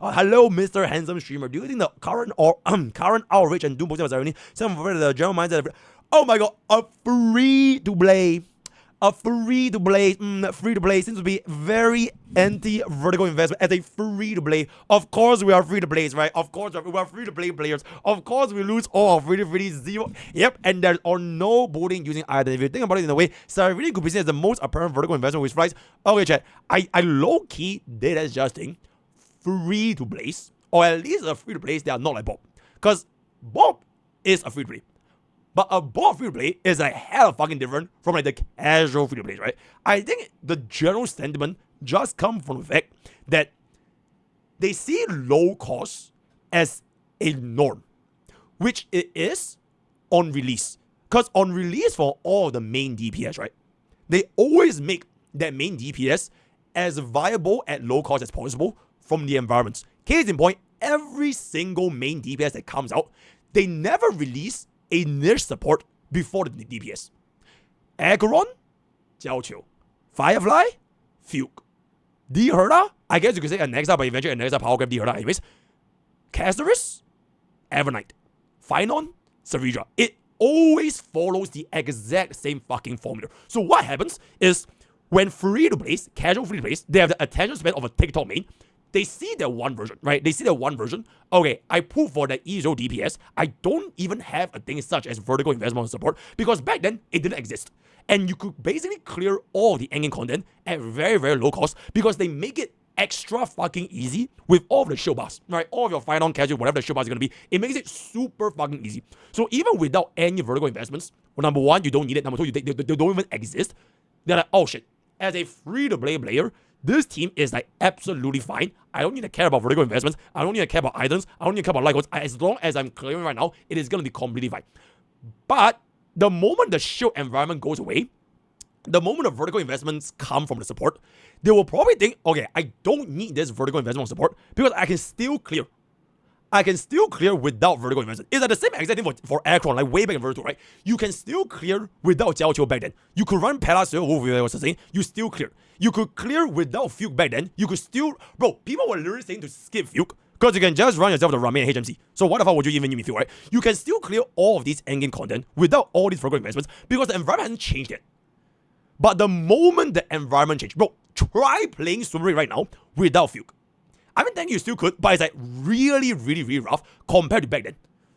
Hello, Mr. Handsome Streamer. Do you think the current outrage and doom posting of CYRENE, some of the general mindset? Oh my god, a free-to-play seems to be very anti-vertical investment as a free-to-play. Of course we are free-to-plays, right? Of course we are free-to-play players. Of course we lose all of free-to-play zero. Yep, and there are no voting using either. If you think about it in a way, CYRENE could be seen as the most apparent vertical investment with flies. Okay, chat. I low-key did adjusting free-to-plays, or at least a free-to-plays that are not like Bob. Because Bob is a free-to-play. But a bot free-to-play is a hell of fucking different from like the casual free-to-plays, right? I think the general sentiment just comes from the fact that they see low cost as a norm, which it is on release. Because on release for all the main DPS, right, they always make that main DPS as viable at low cost as possible from the environments. Case in point, every single main DPS that comes out, they never release a niche support before the DPS. Acheron, Jiaoqiu. Firefly, Fuke. D-Herda, I guess you could say Anexa, but eventually Anexa power grab D-Herda anyways. Castoris, Evernight. Phynon, Saridra. It always follows the exact same fucking formula. So what happens is, when free-to-plays, casual free-to-plays, they have the attention span of a TikTok main, they see their one version, right? They see their one version. Okay, I pull for the E0 DPS. I don't even have a thing such as vertical investment support because back then it didn't exist. And you could basically clear all the endgame content at very, very low cost because they make it extra fucking easy with all of the shield bars, right? All of your final casual, whatever the shield bars are gonna be, it makes it super fucking easy. So even without any vertical investments, well, number one, you don't need it. Number two, they don't even exist. They're like, oh shit, as a free-to-play player, this team is like absolutely fine. I don't need to care about vertical investments. I don't need to care about items. I don't need to care about light codes. As long as I'm clearing right now, it is going to be completely fine. But the moment the shield environment goes away, the moment the vertical investments come from the support, they will probably think, okay, I don't need this vertical investment support because I can still clear. I can still clear without vertical investment. It's like the same exact thing for Acheron, like way back in Vertical, right? You can still clear without Jiaoqiu back then. You could run Palace was saying, you still clear. You could clear without Fuke back then. You could still, bro, people were literally saying to skip Fuke because you can just run yourself the Rame and HMC. So what the fuck would you even need me Fuke, right? You can still clear all of these endgame content without all these vertical investments because the environment hasn't changed yet. But the moment the environment changed, bro, try playing Swimmery right now without Fuke. I mean, thank you still could, but it's like really, really, really rough compared to back then.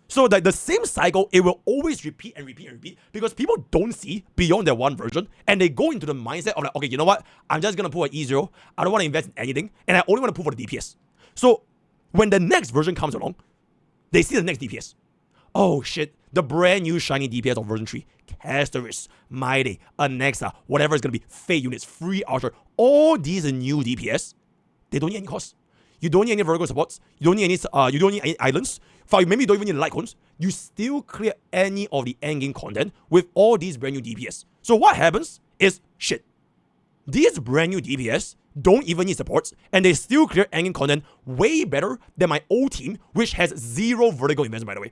So like the same cycle, it will always repeat and repeat and repeat because people don't see beyond their one version and they go into the mindset of like, okay, you know what? I'm just gonna pull an E0. I don't want to invest in anything, and I only want to pull for the DPS. So when the next version comes along, they see the next DPS. Oh shit, the brand new shiny DPS of version 3. Castoris, Mighty, Anexa, whatever it's gonna be, Fate units, free Archer, all these new DPS, they don't need any cost. You don't need any vertical supports. You don't need any islands. Maybe you don't even need light cones. You still clear any of the endgame content with all these brand new DPS. So what happens is shit. These brand new DPS don't even need supports, and they still clear endgame content way better than my old team, which has zero vertical investment, by the way.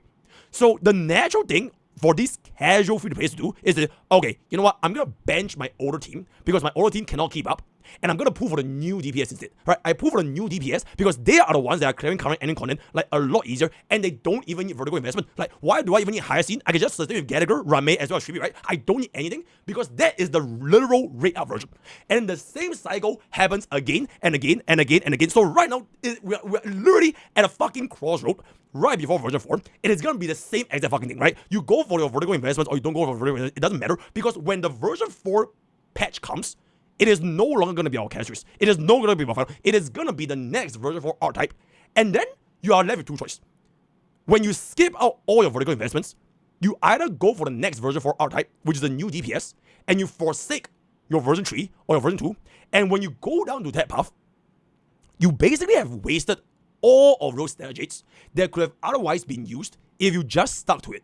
So the natural thing for these casual free-to-plays to do is that, okay, you know what? I'm gonna bench my older team because my older team cannot keep up. And I'm gonna pull for the new DPS instead, right? I pull for the new DPS because they are the ones that are clearing current ending content like a lot easier, and they don't even need vertical investment. Like, why do I even need higher scene? I can just sustain with Gallagher, Rame, as well as Shribby, right? I don't need anything because that is the literal rate up version. And the same cycle happens again and again and again and again. So right now, we're literally at a fucking crossroad right before version 4. It is gonna be the same exact fucking thing, right? You go for your vertical investments or you don't go for vertical investments, it doesn't matter because when the version 4 patch comes, it is no longer going to be our Castoris. It is no longer going to be our final. It is going to be the next version 4 archetype. And then you are left with two choices. When you skip out all your vertical investments, you either go for the next version 4 archetype, which is the new DPS, and you forsake your version 3 or your version 2. And when you go down to that path, you basically have wasted all of those strategies that could have otherwise been used if you just stuck to it.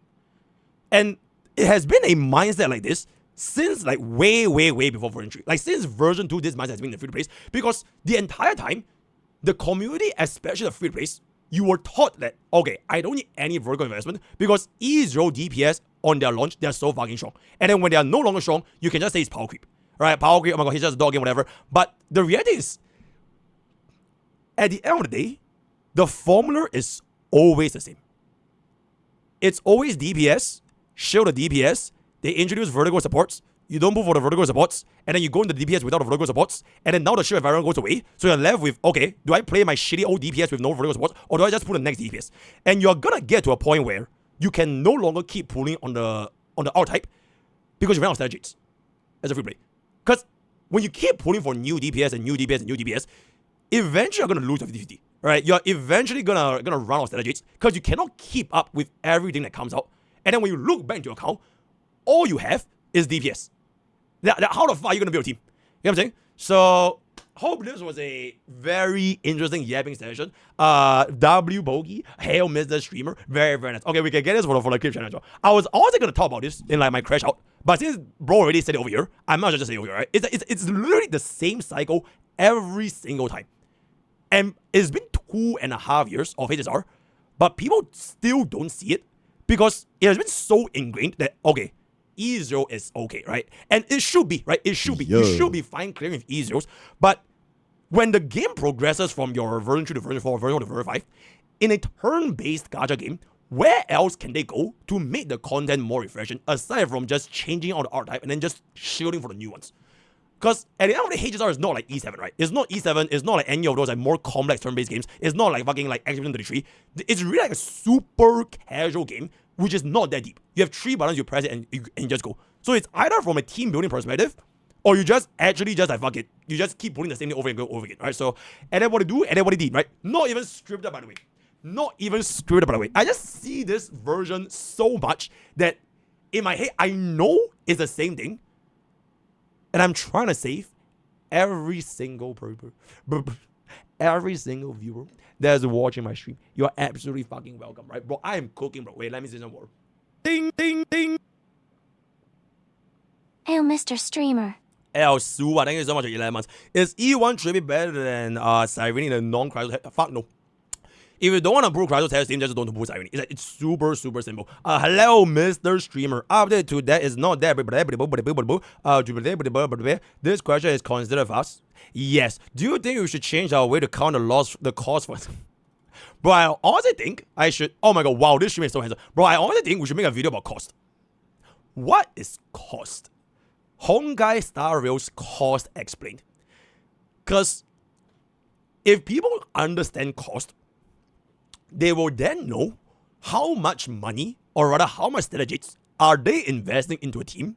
And it has been a mindset like this since like way before version 3. Like since version 2, this mindset has been in the free-to-plays because the entire time, the community, especially the free-to-plays, you were taught that, okay, I don't need any vertical investment because E0 DPS on their launch, they're so fucking strong. And then when they are no longer strong, you can just say it's power creep. Right? Power creep, oh my god, he's just a dog game, whatever. But the reality is, at the end of the day, the formula is always the same. It's always DPS, shield the DPS, they introduce vertigo supports, you don't move for the vertigo supports, and then you go into the DPS without the vertigo supports, and then now the shield environment goes away, so you're left with, okay, do I play my shitty old DPS with no vertigo supports, or do I just put the next DPS? And you're gonna get to a point where you can no longer keep pulling on the R-type because you ran out of strategies as a free play. Because when you keep pulling for new DPS and new DPS and new DPS, eventually you're gonna lose your 50-50. Right? You're eventually gonna run out of strategies because you cannot keep up with everything that comes out. And then when you look back into your account, all you have is DPS. How the fuck are you gonna build a team? You know what I'm saying? So hope this was a very interesting yapping session. MrPokke, hail Mr. Streamer, very very nice. Okay, we can get this for the clip channel. I was also gonna talk about this in like my crash out, but since bro already said it over here, I might just say it over here, right? It's literally the same cycle every single time. And it's been 2.5 years of HSR, but people still don't see it because it has been so ingrained that, okay, E0 is okay, right? And it should be, right? It should be. You should be fine clearing with E0s. But when the game progresses from your version 2 to version 4, version 4 to version 5, in a turn-based gacha game, where else can they go to make the content more refreshing aside from just changing out the art type and then just shielding for the new ones? Because at the end of the day, HSR is not like E7, right? It's not E7, it's not like any of those like more complex turn-based games. It's not like fucking like Activision 33. It's really like a super casual game, which is not that deep. You have 3 buttons, you press it, and you just go. So it's either from a team building perspective, or you just actually just like fuck it. You just keep pulling the same thing over and over again, right? So, and then what they do, and then what they did, right? Not even scripted, by the way. Not even scripted, by the way. I just see this version so much that in my head, I know it's the same thing. And I'm trying to save every single every single viewer that's watching my stream. You're absolutely fucking welcome, right? Bro, I am cooking, bro. Wait, let me say some more. Ding, ding, ding. Hail, Mr. Streamer. El Suwa, thank you so much for 11 months. Is E1 tribute better than CYRENE in a non-crisis? Fuck no. If you don't want to pull Crisis Test Team, just don't pull CYRENE. It's super, super simple. Hello, Mr. Streamer. Update to that is not that. This question is considered fast. Yes. Do you think we should change our way to count the cost for Bro, I honestly think I should. Oh my god, wow, this stream is so handsome. Bro, I honestly think we should make a video about cost. What is cost? Honkai Star Rail's cost explained. Because if people understand cost, they will then know how much money, or rather how much strategies, are they investing into a team.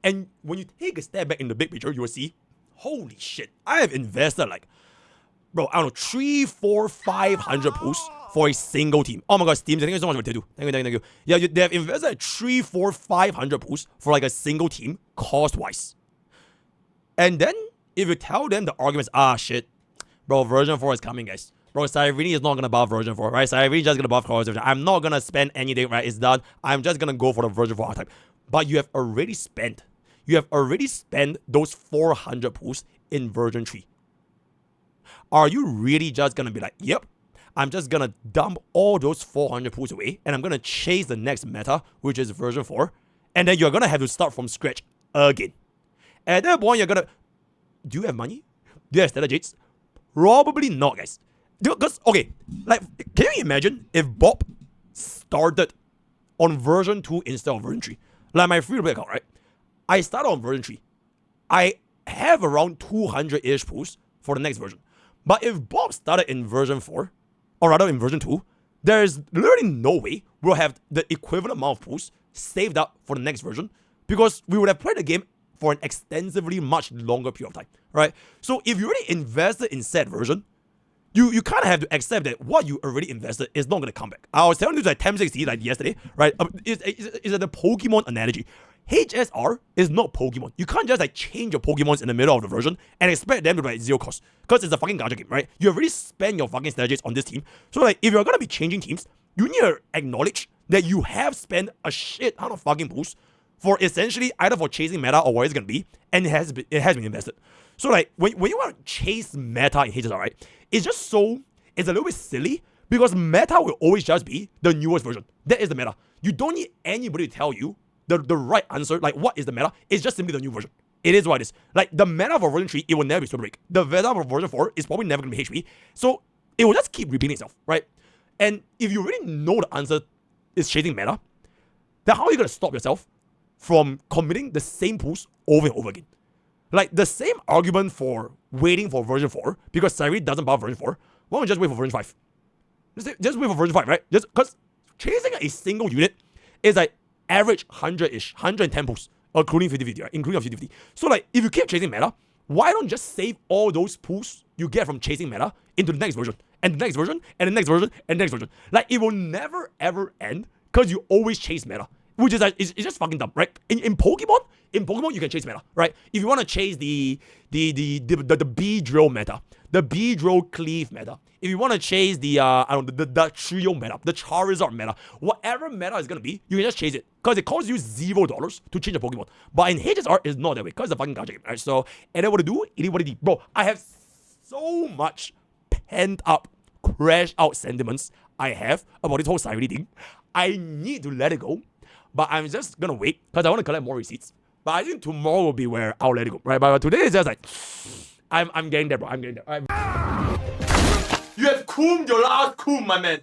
And when you take a step back in the big picture, you will see, holy shit, I have invested like, bro, I don't know, 300, 400, 500 pools for a single team. Oh my god, Steam, thank you so much for Tattoo. Thank you. Yeah, they have invested like 300, 400, 500 pools for like a single team, cost-wise. And then, if you tell them the arguments, shit, bro, version 4 is coming, guys. Bro, CYRENE is not gonna buff version 4, right? CYRENE is just gonna buff cross version. I'm not gonna spend anything, right? It's done. I'm just gonna go for the version 4 archetype. But you have already spent those 400 pools in version 3. Are you really just gonna be like, yep, I'm just gonna dump all those 400 pools away and I'm gonna chase the next meta, which is version 4, and then you're gonna have to start from scratch again. At that point, you're gonna, do you have money? Do you have strategies? Probably not, guys. Because, okay, like, can you imagine if Bob started on version 2 instead of version 3? Like my free-to-play account, right? I started on version 3. I have around 200-ish pools for the next version. But if Bob started in version 4, or rather in version 2, there's literally no way we'll have the equivalent amount of pools saved up for the next version, because we would have played the game for an extensively much longer period of time, right? So if you already invested in said version, you kind of have to accept that what you already invested is not going to come back. I was telling you like 1060 like yesterday, right? It's the Pokemon analogy. HSR is not Pokemon. You can't just like change your Pokemons in the middle of the version and expect them to be like 0 cost. Because it's a fucking gacha game, right? You already spent your fucking strategies on this team. So like if you're going to be changing teams, you need to acknowledge that you have spent a shit ton of fucking pools for essentially either for chasing meta or what it's going to be, and it has been invested. So like when you want to chase meta in HSR, right? It's a little bit silly because meta will always just be the newest version. That is the meta. You don't need anybody to tell you the right answer, like what is the meta. It's just simply the new version. It is what it is. Like the meta for version 3, it will never be super big. The meta for version 4 is probably never going to be HP. So it will just keep repeating itself, right? And if you really know the answer is chasing meta, then how are you going to stop yourself from committing the same pools over and over again? Like, the same argument for waiting for version 4, because CYRENE doesn't buff version 4, why don't we just wait for version 5? Just wait for version 5, right? Just because chasing a single unit is like average 100-ish, 110 pools, including 50-50, right? Including 50-50. So, like, if you keep chasing meta, why don't just save all those pools you get from chasing meta into the next version, and the next version, and the next version, and the next version? Like, it will never, ever end because you always chase meta. Which is like, it's just fucking dumb, right? In Pokemon, you can chase meta, right? If you want to chase the B drill meta, the B drill cleave meta, if you want to chase the the trio meta, the Charizard meta, whatever meta is gonna be, you can just chase it because it costs you $0 to change a Pokemon. But in HSR, it's not that way because it's a fucking gacha game, right? So, and then what to do? It is what it is, bro. I have so much pent up, crash out sentiments I have about this whole CYRENE thing. I need to let it go. But I'm just gonna wait because I want to collect more receipts. But I think tomorrow will be where I'll let it go, right? But today is just like, I'm getting there, bro. I'm getting there. You have cooled your last cool, my man.